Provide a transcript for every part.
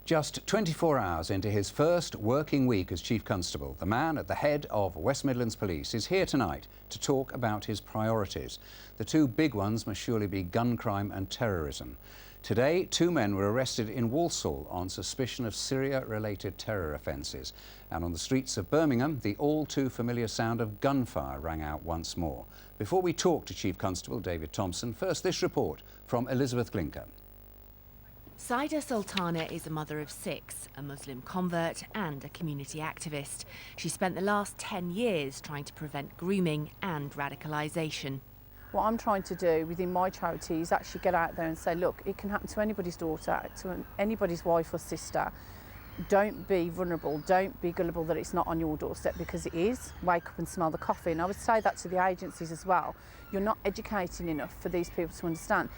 Just 24 hours into his first working week as Chief Constable, the man at the head of West Midlands Police is here tonight to talk about his priorities. The two big ones must surely be gun crime and terrorism. Today, two men were arrested in Walsall on suspicion of Syria-related terror offences. And on the streets of Birmingham, the all-too-familiar sound of gunfire rang out once more. Before we talk to Chief Constable David Thompson, first this report from Elizabeth Glinker. Saida Sultana is a mother of 6, a Muslim convert and a community activist. She spent the last 10 years trying to prevent grooming and radicalisation. What I'm trying to do within my charity is actually get out there and say, look, it can happen to anybody's daughter, to anybody's wife or sister. Don't be vulnerable, don't be gullible that it's not on your doorstep, because it is. Wake up and smell the coffee. And I would say that to the agencies as well. You're not educating enough for these people to understand.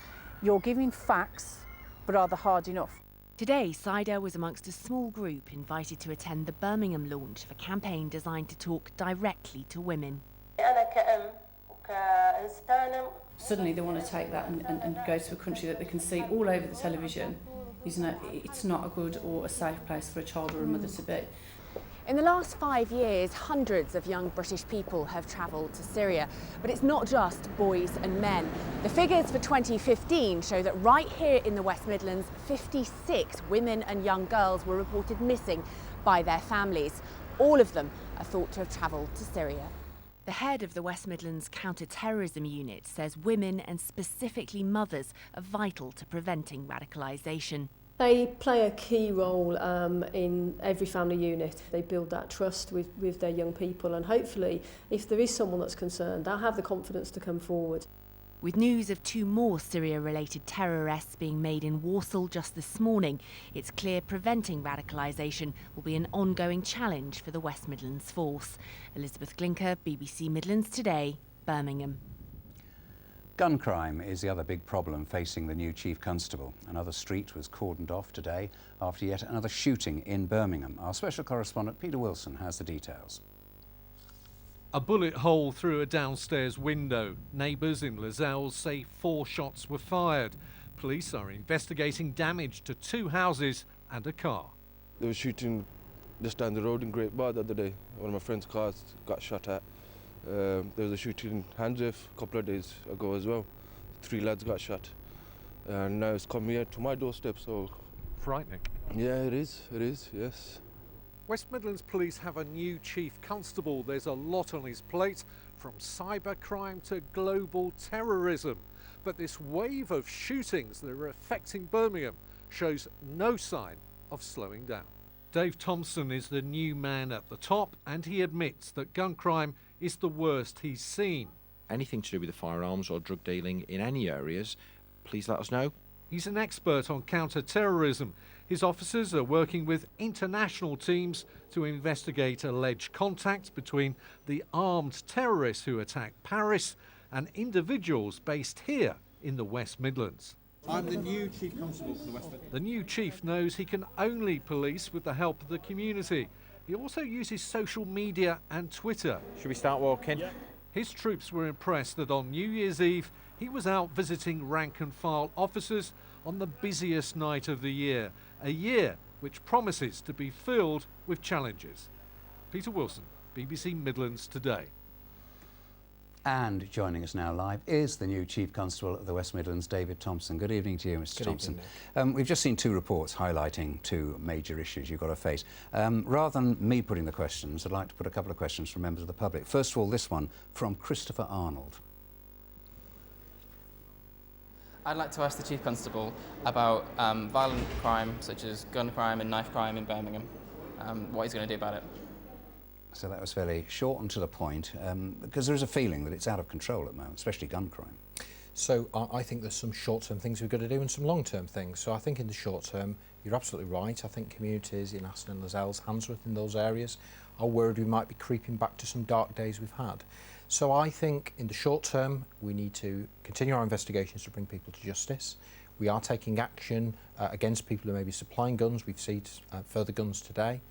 You're giving facts, but are they hard enough? Today, Saida was amongst a small group invited to attend the Birmingham launch of a campaign designed to talk directly to women. Suddenly they want to take that and go to a country that they can see all over the television. It's not a good or a safe place for a child or a mother to be. In the last 5 years, hundreds of young British people have travelled to Syria. But it's not just boys and men. The figures for 2015 show that right here in the West Midlands, 56 women and young girls were reported missing by their families. All of them are thought to have travelled to Syria. The head of the West Midlands Counter-Terrorism Unit says women and specifically mothers are vital to preventing radicalisation. They play a key role in every family unit. They build that trust with their young people, and hopefully, if there is someone that's concerned, they'll have the confidence to come forward. With news of 2 more Syria-related terror arrests being made in Walsall just this morning, it's clear preventing radicalisation will be an ongoing challenge for the West Midlands force. Elizabeth Glinker, BBC Midlands Today, Birmingham. Gun crime is the other big problem facing the new Chief Constable. Another street was cordoned off today after yet another shooting in Birmingham. Our special correspondent Peter Wilson has the details. A bullet hole through a downstairs window. Neighbours in Lozells say 4 shots were fired. Police are investigating damage to 2 houses and a car. They were shooting just down the road in Great Bar the other day. One of my friend's cars got shot at. There was a shooting in Handsworth a couple of days ago as well. 3 lads got shot. And now it's come here to my doorstep, so... Frightening. Yeah, it is, yes. West Midlands Police have a new Chief Constable. There's a lot on his plate, from cybercrime to global terrorism. But this wave of shootings that are affecting Birmingham shows no sign of slowing down. Dave Thompson is the new man at the top, and he admits that gun crime is the worst he's seen. Anything to do with the firearms or drug dealing in any areas, please let us know. He's an expert on counter-terrorism. His officers are working with international teams to investigate alleged contact between the armed terrorists who attacked Paris and individuals based here in the West Midlands. I'm the new Chief Constable for the West Midlands. The new chief knows he can only police with the help of the community. He also uses social media and Twitter. Should we start walking? Yeah. His troops were impressed that on New Year's Eve he was out visiting rank and file officers on the busiest night of the year, a year which promises to be filled with challenges. Peter Wilson, BBC Midlands Today. And joining us now live is the new Chief Constable of the West Midlands, David Thompson. Good evening to you, Mr. Thompson. We've just seen 2 reports highlighting 2 major issues you've got to face. Rather than me putting the questions, I'd like to put a couple of questions from members of the public. First of all, this one from Christopher Arnold. I'd like to ask the Chief Constable about violent crime such as gun crime and knife crime in Birmingham, what he's going to do about it. So that was fairly short and to the point, because there is a feeling that it's out of control at the moment, especially gun crime. So I think there's some short-term things we've got to do and some long-term things. So I think in the short term, you're absolutely right. I think communities in Aston and Lozells, Handsworth, in those areas are worried we might be creeping back to some dark days we've had. So I think in the short term, we need to continue our investigations to bring people to justice. We are taking action against people who may be supplying guns. We've seen further guns today.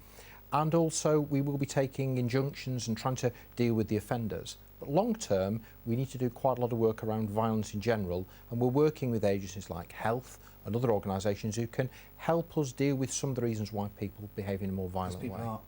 and also we will be taking injunctions and trying to deal with the offenders. But long term, we need to do quite a lot of work around violence in general, and we're working with agencies like Health and other organisations who can help us deal with some of the reasons why people behave in a more violent way. People are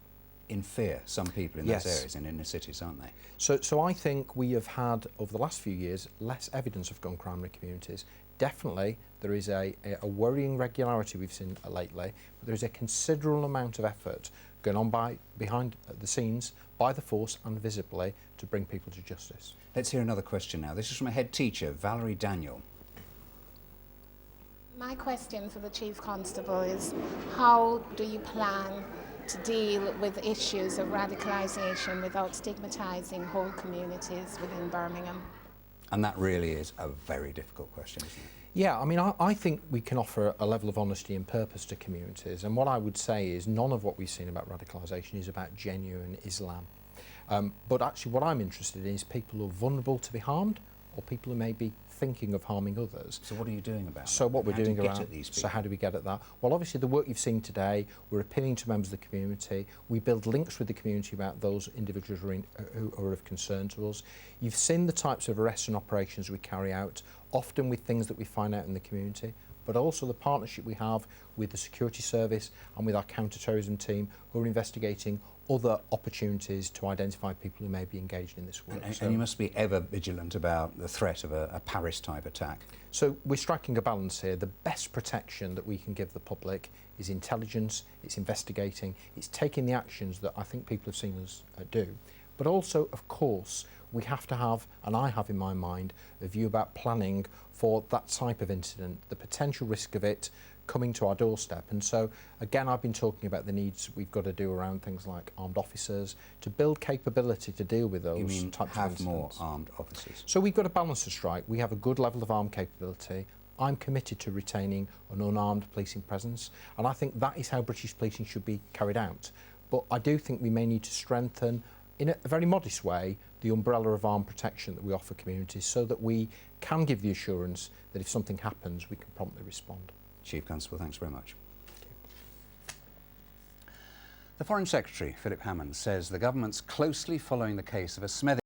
in fear, some people in those areas, in inner cities, aren't they? So I think we have had, over the last few years, less evidence of gun crime in communities. Definitely, there is a worrying regularity we've seen lately, but there is a considerable amount of effort going on behind the scenes, by the force and visibly, to bring people to justice. Let's hear another question now. This is from a head teacher, Valerie Daniel. My question for the Chief Constable is, how do you plan to deal with issues of radicalisation without stigmatising whole communities within Birmingham? And that really is a very difficult question, isn't it? Yeah, I mean, I think we can offer a level of honesty and purpose to communities, and what I would say is none of what we've seen about radicalisation is about genuine Islam. But actually what I'm interested in is people who are vulnerable to be harmed, or people who may be thinking of harming others. So what are you doing about that? So what we're doing around, so how do we get at that? Well, obviously the work you've seen today, we're appealing to members of the community. We build links with the community about those individuals who are of concern to us. You've seen the types of arrests and operations we carry out, often with things that we find out in the community, but also the partnership we have with the security service and with our counter-terrorism team, who are investigating other opportunities to identify people who may be engaged in this work. And you must be ever vigilant about the threat of a Paris-type attack. So we're striking a balance here. The best protection that we can give the public is intelligence, it's investigating, it's taking the actions that I think people have seen us do. But also, of course, we have to have, and I have in my mind, a view about planning for that type of incident, the potential risk of it coming to our doorstep. And so, again, I've been talking about the needs we've got to do around things like armed officers, to build capability to deal with those types of incidents. More armed officers? So we've got a balance to strike. We have a good level of armed capability. I'm committed to retaining an unarmed policing presence, and I think that is how British policing should be carried out. But I do think we may need to strengthen, in a very modest way, the umbrella of armed protection that we offer communities, so that we can give the assurance that if something happens, we can promptly respond. Chief Constable, thanks very much. The Foreign Secretary, Philip Hammond, says the government's closely following the case of a Smething